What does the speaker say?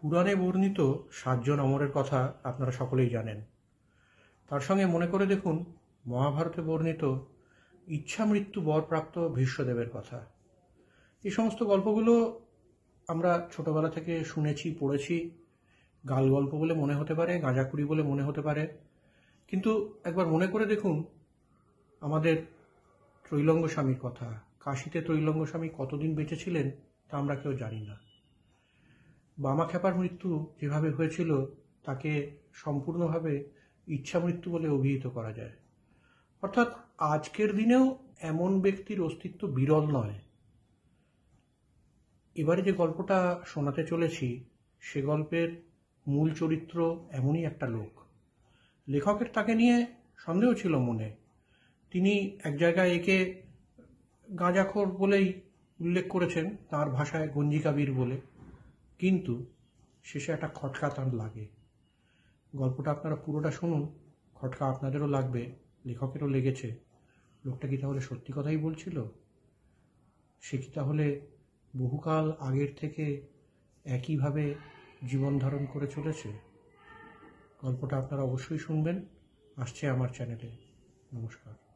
পুরাণে বর্ণিত 7জন অমরের কথা আপনারা সকলেই জানেন। তার সঙ্গে মনে করে দেখুন মহাভারতে বর্ণিত ইচ্ছামৃত্যু বরপ্রাপ্ত ভীষ্মদেবের কথা। এই সমস্ত গল্পগুলো আমরা ছোটবেলা থেকে শুনেছি, পড়েছি। গাল গল্প বলে মনে হতে পারে, গাঁজাখুরি বলে মনে হতে পারে, কিন্তু একবার মনে করে দেখুন আমাদের ত্রৈলঙ্গ স্বামীর কথা। কাশীতে ত্রৈলঙ্গ স্বামী কতদিন বেঁচে ছিলেন তা আমরা কেউ জানি না। বামাখ্যাপার মৃত্যু যেভাবে হয়েছিল তাকে সম্পূর্ণভাবে ইচ্ছা মৃত্যু বলে অভিহিত করা যায়। অর্থাৎ আজকের দিনেও এমন ব্যক্তির অস্তিত্ব বিরল নয়। এবারে যে গল্পটা শোনাতে চলেছি সে গল্পের মূল চরিত্র এমনই একটা লোক। লেখকের তাকে নিয়ে সন্দেহ ছিল মনে। তিনি এক জায়গায় একে গাঁজাখোর বলেই উল্লেখ করেছেন, তার ভাষায় গঞ্জিকাবীর বলে, কিন্তু শেষে একটা খটকা তার লাগে। গল্পটা আপনারা পুরোটা শুনুন, খটকা আপনাদেরও লাগবে, লেখকেরও লেগেছে। লোকটা কি তাহলে সত্যি কথাই বলছিল? সে কি তাহলে বহুকাল আগের থেকে একইভাবে জীবন ধারণ করে চলেছে? গল্পটা আপনারা অবশ্যই শুনবেন। আসছে আমার চ্যানেলে। নমস্কার।